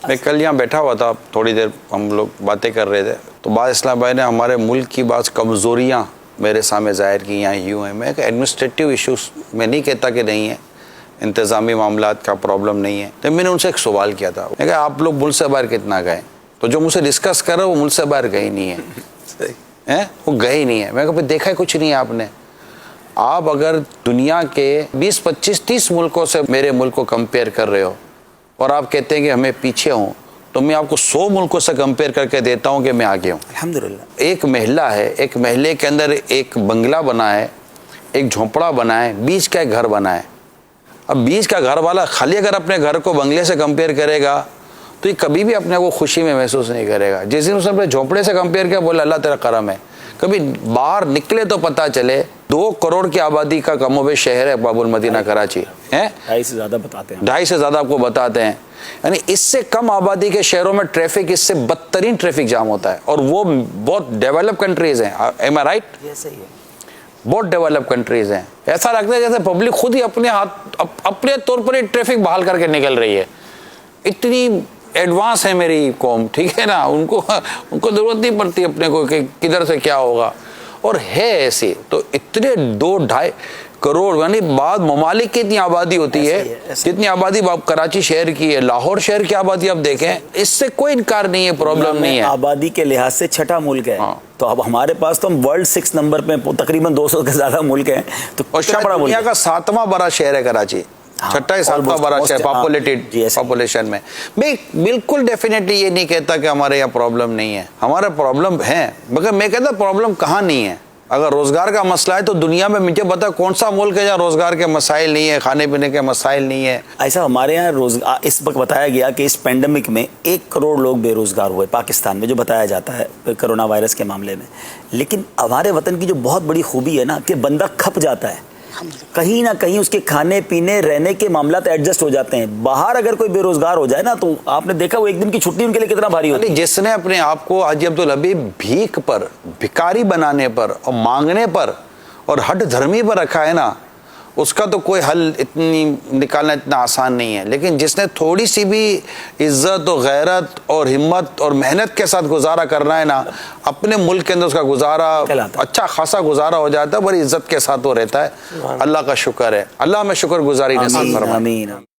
میں کل یہاں بیٹھا ہوا تھا، تھوڑی دیر ہم لوگ باتیں کر رہے تھے، تو بعض اسلام بھائی نے ہمارے ملک کی بعض کمزوریاں میرے سامنے ظاہر کی یہاں یوں ہیں. میں کہ ایڈمنسٹریٹو ایشوز میں نہیں کہتا کہ نہیں ہے، انتظامی معاملات کا پرابلم نہیں ہے. تو میں نے ان سے ایک سوال کیا تھا، میں کہا آپ لوگ ملک سے باہر کتنا گئے؟ تو جو مجھ سے ڈسکس کر رہے وہ ملک سے باہر گئے ہی نہیں ہیں، وہ گئے ہی نہیں ہیں. میں کہا دیکھا کچھ نہیں ہے آپ نے. آپ اگر دنیا کے 20 25 30 ملکوں سے میرے ملک کو کمپیئر کر رہے ہو اور آپ کہتے ہیں کہ ہمیں پیچھے ہوں، تو میں آپ کو 100 ملکوں سے کمپیئر کر کے دیتا ہوں کہ میں آگے ہوں. الحمدللہ. ایک محلہ ہے، ایک محلے کے اندر ایک بنگلہ بنا ہے، ایک جھونپڑا بنا ہے، بیچ کا ایک گھر بنا ہے. اب بیچ کا گھر والا خالی اگر اپنے گھر کو بنگلے سے کمپیئر کرے گا تو یہ کبھی بھی اپنے کو خوشی میں محسوس نہیں کرے گا. جس دن اس نے اپنے جھونپڑے سے کمپیئر کیا بولا اللہ تیرا کرم ہے. کبھی باہر نکلے تو پتہ چلے 2 کروڑ کی آبادی کا کم و بیش شہر ہے باب المدینہ کراچی ہے. 2.5 سے زیادہ بتاتے ہیں، 2.5 سے زیادہ آپ کو بتاتے ہیں. یعنی اس سے کم آبادی کے شہروں میں ٹریفک اس سے بدترین ٹریفک جام ہوتا ہے، اور وہ بہت ڈیولپ کنٹریز ہیں. ایم آئی رائٹ؟ یہ صحیح ہے. بہت ڈیولپ کنٹریز ہیں. ایسا لگتا ہے جیسے پبلک خود ہی اپنے ہاتھ اپنے طور پر ٹریفک بحال کر کے نکل رہی ہے. اتنی ایڈوانس ہے میری قوم، ٹھیک ہے نا. ان کو ضرورت نہیں پڑتی اپنے کو کہ کدھر سے کیا ہوگا، اور ہے ایسی. تو اتنے 2-2.5 کروڑ، یعنی بعض ممالک کی اتنی آبادی ہوتی ہے جتنی آبادی کراچی شہر کی ہے. لاہور شہر کی آبادی آپ دیکھیں، اس سے کوئی انکار نہیں ہے، پرابلم نہیں ہے. آبادی کے لحاظ سے 6واں ملک ہے. تو اب ہمارے پاس تو ہم ورلڈ 6 نمبر پہ تقریباً 200 کے زیادہ ملک ہیں. تو اور شاید دنیا کا 7واں بڑا شہر ہے کراچی، 6واں 7واں بڑا شہر پاپولیشن میں. میں بالکل ڈیفینیٹلی یہ نہیں کہتا کہ ہمارے یہاں پرابلم نہیں ہے، ہمارے پرابلم ہیں، مگر میں کہتا پرابلم کہاں نہیں ہے. اگر روزگار کا مسئلہ ہے تو دنیا میں مجھے بتا کون سا ملک ہے جہاں روزگار کے مسائل نہیں ہے، کھانے پینے کے مسائل نہیں ہے. ایسا ہمارے یہاں روزگار اس وقت بتایا گیا کہ اس پینڈیمک میں 1 کروڑ لوگ بے روزگار ہوئے پاکستان میں، جو بتایا جاتا ہے کرونا وائرس کے معاملے میں. لیکن ہمارے وطن کی جو بہت بڑی خوبی ہے نا کہ بندہ کھپ جاتا ہے، کہیں نہ کہیں اس کے کھانے پینے رہنے کے معاملات ایڈجسٹ ہو جاتے ہیں. باہر اگر کوئی بے روزگار ہو جائے نا تو آپ نے دیکھا وہ 1 دن کی چھٹی ان کے لیے کتنا بھاری ہوتی ہے. جس نے اپنے آپ کو حاجی عبدالحبیب بھیک پر، بھکاری بنانے پر اور مانگنے پر اور ہٹ دھرمی پر رکھا ہے نا، اس کا تو کوئی حل نکالنا اتنا آسان نہیں ہے. لیکن جس نے تھوڑی سی بھی عزت و غیرت اور ہمت اور محنت کے ساتھ گزارا کرنا ہے نا، اپنے ملک کے اندر اس کا گزارا اچھا خاصا گزارا ہو جاتا ہے، بڑی عزت کے ساتھ وہ رہتا ہے. اللہ کا شکر ہے، اللہ میں شکر گزاری نصیب فرمائے.